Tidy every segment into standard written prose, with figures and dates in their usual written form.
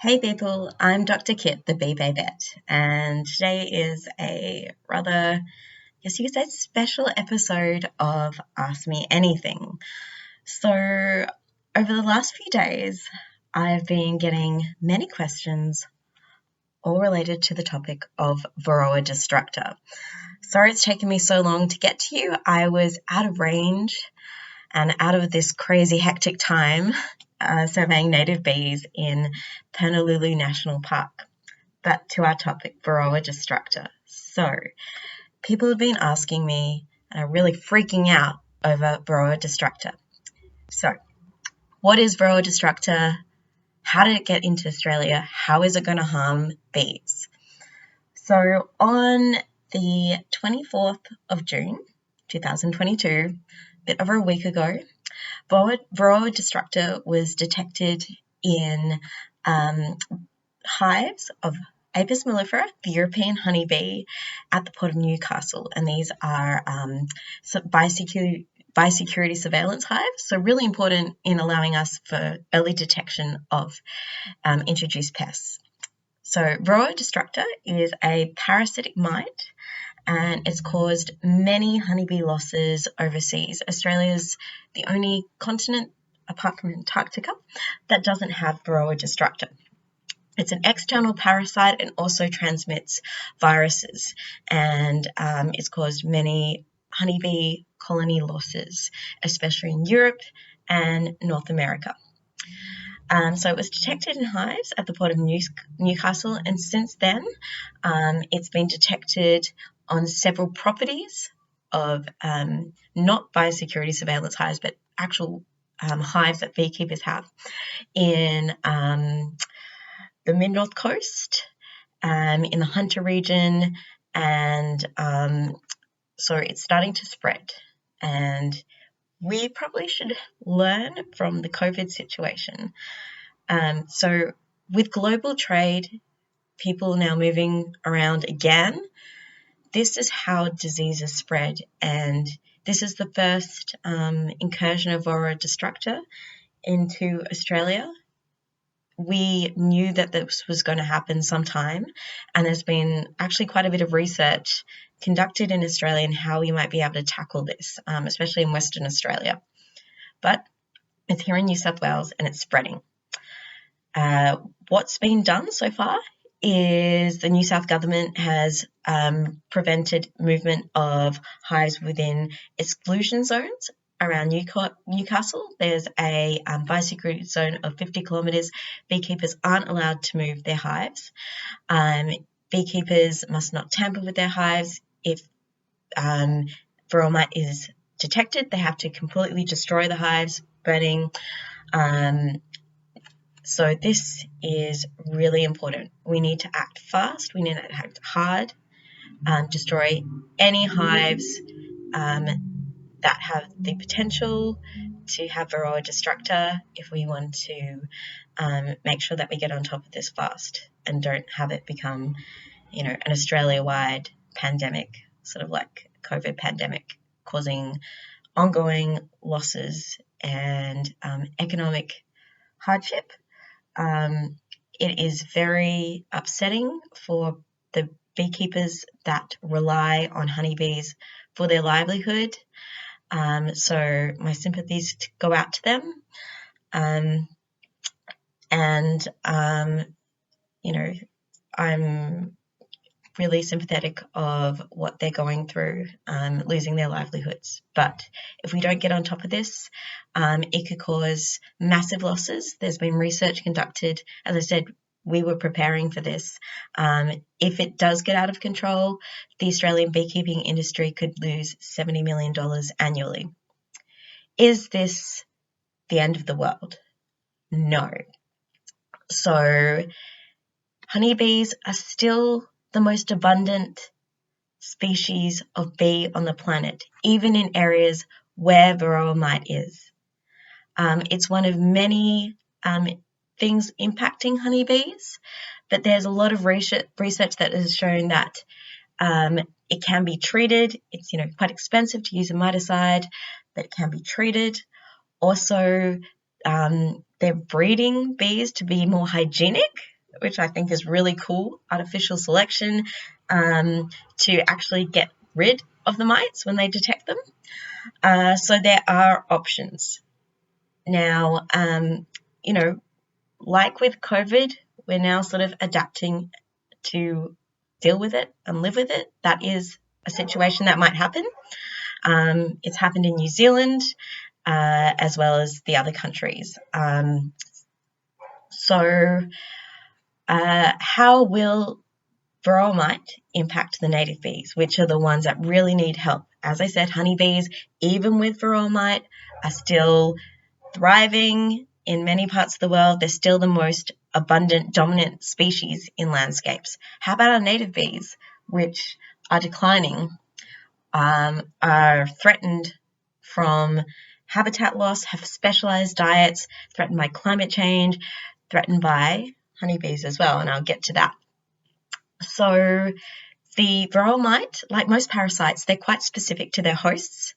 Hey people, I'm Dr. Kit the Bee Babette, and today is a rather, I guess you could say, special episode of Ask Me Anything. So, over the last few days, I've been getting many questions all related to the topic of Varroa destructor. Sorry it's taken me so long to get to you. I was out of range and out of this crazy hectic time surveying native bees in Honolulu National Park. But to our topic, Varroa destructor. So, people have been asking me and are really freaking out over Varroa destructor. So, what is Varroa destructor? How did it get into Australia? How is it going to harm bees? So, on the 24th of June, 2022, a bit over a week ago, Varroa destructor was detected in hives of Apis mellifera, the European honeybee, at the Port of Newcastle, and these are biosecurity surveillance hives, so really important in allowing us for early detection of introduced pests. So Varroa destructor is a parasitic mite, and it's caused many honeybee losses overseas. Australia's the only continent, apart from Antarctica, that doesn't have Varroa destructor. It's an external parasite and also transmits viruses, and it's caused many honeybee colony losses, especially in Europe and North America. So it was detected in hives at the Port of Newcastle, and since then it's been detected on several properties of not biosecurity surveillance hives, but actual hives that beekeepers have in the mid-north coast, in the Hunter region, and so it's starting to spread. And we probably should learn from the COVID situation. So with global trade, people now moving around again, this is how diseases spread, and this is the first incursion of Varroa destructor into Australia. We knew that this was going to happen sometime, and there's been actually quite a bit of research conducted in Australia on how we might be able to tackle this, especially in Western Australia. But it's here in New South Wales and it's spreading. What's been done so far is the New South government has prevented movement of hives within exclusion zones around Newcastle. There's a biosecurity zone of 50 kilometres. Beekeepers aren't allowed to move their hives. Beekeepers must not tamper with their hives. If Varroa mite is detected, they have to completely destroy the hives, burning. So this is really important. We need to act fast. We need to act hard. Destroy any hives that have the potential to have Varroa destructor if we want to make sure that we get on top of this fast and don't have it become, an Australia-wide pandemic, sort of like COVID pandemic, causing ongoing losses and economic hardship. It is very upsetting for the beekeepers that rely on honeybees for their livelihood. So my sympathies go out to them. I'm really sympathetic of what they're going through, losing their livelihoods. But if we don't get on top of this, it could cause massive losses. There's been research conducted. As I said, we were preparing for this. If it does get out of control, the Australian beekeeping industry could lose $70 million annually. Is this the end of the world? No. So honeybees are still the most abundant species of bee on the planet, even in areas where Varroa mite is. It's one of many things impacting honeybees, but there's a lot of research that has shown that it can be treated. It's quite expensive to use a miticide, but it can be treated. Also, they're breeding bees to be more hygienic. which I think is really cool, artificial selection, to actually get rid of the mites when they detect them. So there are options. Now, like with COVID, we're now sort of adapting to deal with it and live with it. That is a situation that might happen. It's happened in New Zealand as well as the other countries. So how will Varroa mite impact the native bees, which are the ones that really need help? As I said, honeybees, even with Varroa mite, are still thriving in many parts of the world. They're still the most abundant, dominant species in landscapes. How about our native bees, which are declining, are threatened from habitat loss, have specialized diets, threatened by climate change, threatened by honeybees as well, and I'll get to that. So the Varroa mite, like most parasites, they're quite specific to their hosts,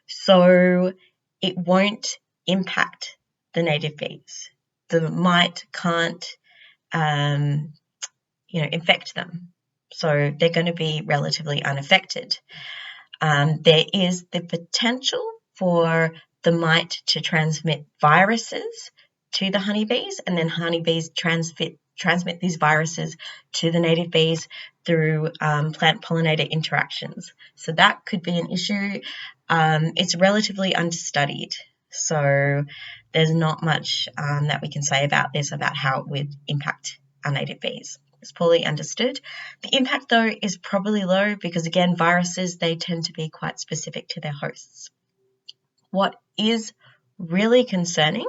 so it won't impact the native bees. The mite can't, infect them, so they're going to be relatively unaffected. There is the potential for the mite to transmit viruses to the honeybees, and then honeybees transmit these viruses to the native bees through plant pollinator interactions. So that could be an issue. It's relatively understudied, so there's not much that we can say about this, about how it would impact our native bees. It's poorly understood. The impact, though, is probably low because, again, viruses, they tend to be quite specific to their hosts. What is really concerning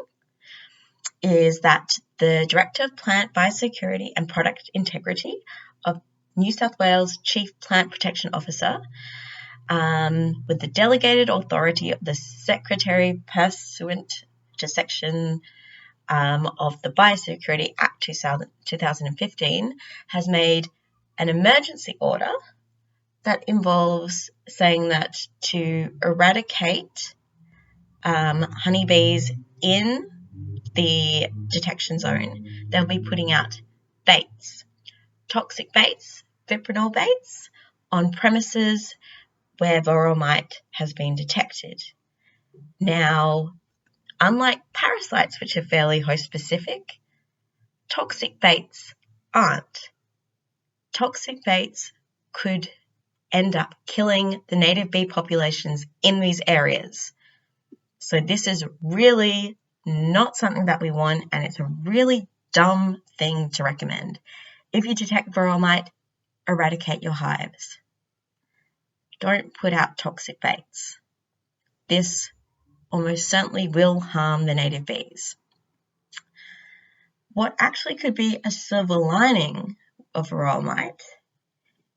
is that the Director of Plant Biosecurity and Product Integrity of New South Wales Chief Plant Protection Officer, with the delegated authority of the Secretary pursuant to Section of the Biosecurity Act 2015, has made an emergency order that involves saying that to eradicate honeybees in the detection zone, they'll be putting out baits, toxic baits, fipronil baits, on premises where Varroa mite has been detected. Now, unlike parasites, which are fairly host-specific, toxic baits aren't. Toxic baits could end up killing the native bee populations in these areas. So this is really not something that we want, and it's a really dumb thing to recommend. If you detect Varroa mite, eradicate your hives. Don't put out toxic baits. This almost certainly will harm the native bees. What actually could be a silver lining of Varroa mite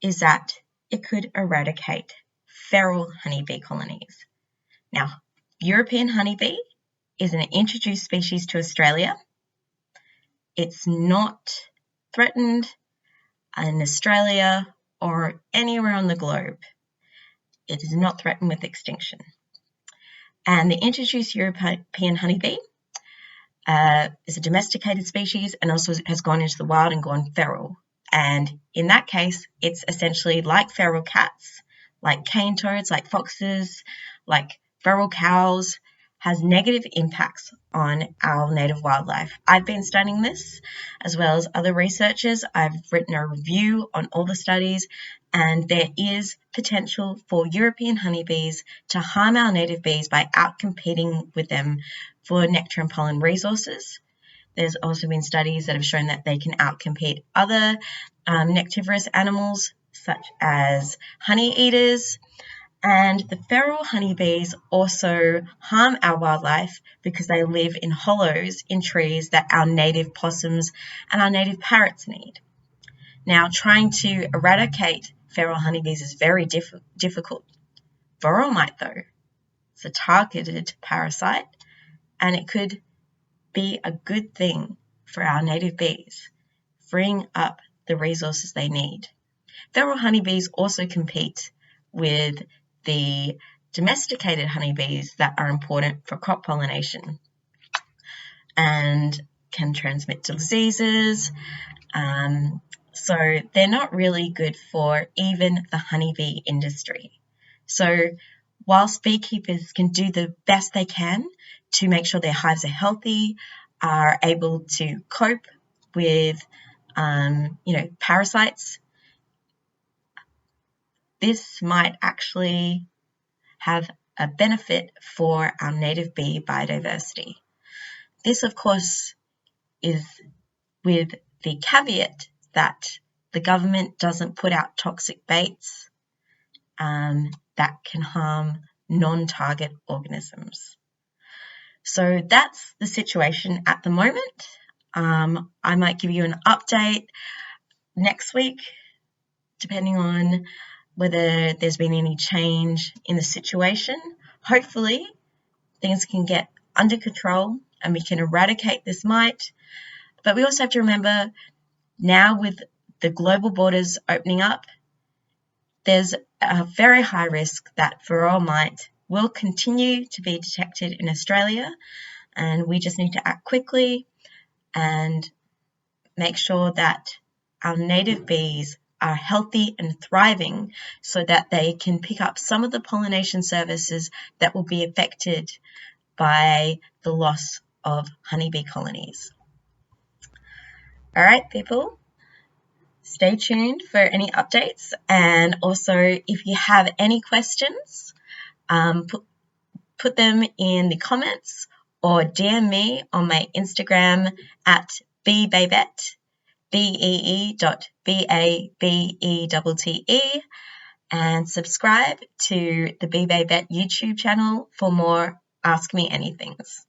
is that it could eradicate feral honeybee colonies. Now, European honeybee is an introduced species to Australia. It's not threatened in Australia or anywhere on the globe. It is not threatened with extinction. And the introduced European honeybee is a domesticated species and also has gone into the wild and gone feral. And in that case, it's essentially like feral cats, like cane toads, like foxes, like feral cows, has negative impacts on our native wildlife. I've been studying this as well as other researchers. I've written a review on all the studies, and there is potential for European honeybees to harm our native bees by outcompeting with them for nectar and pollen resources. There's also been studies that have shown that they can outcompete other nectivorous animals such as honey eaters. And the feral honeybees also harm our wildlife because they live in hollows in trees that our native possums and our native parrots need. Now, trying to eradicate feral honeybees is very difficult. Varroa mite, though, it's a targeted parasite, and it could be a good thing for our native bees, freeing up the resources they need. Feral honeybees also compete with the domesticated honeybees that are important for crop pollination and can transmit diseases So they're not really good for even the honeybee industry. So whilst beekeepers can do the best they can to make sure their hives are healthy, are able to cope with parasites, this might actually have a benefit for our native bee biodiversity. This, of course, is with the caveat that the government doesn't put out toxic baits that can harm non-target organisms. So that's the situation at the moment. I might give you an update next week, depending on whether there's been any change in the situation. Hopefully, things can get under control and we can eradicate this mite. But we also have to remember, now with the global borders opening up, there's a very high risk that Varroa mite will continue to be detected in Australia, and we just need to act quickly and make sure that our native bees are healthy and thriving so that they can pick up some of the pollination services that will be affected by the loss of honeybee colonies. All right, people, stay tuned for any updates, and also if you have any questions, put them in the comments or DM me on my Instagram at Bee Babette, BEE.BABETTE, and subscribe to the Bee Babette YouTube channel for more Ask Me Anythings.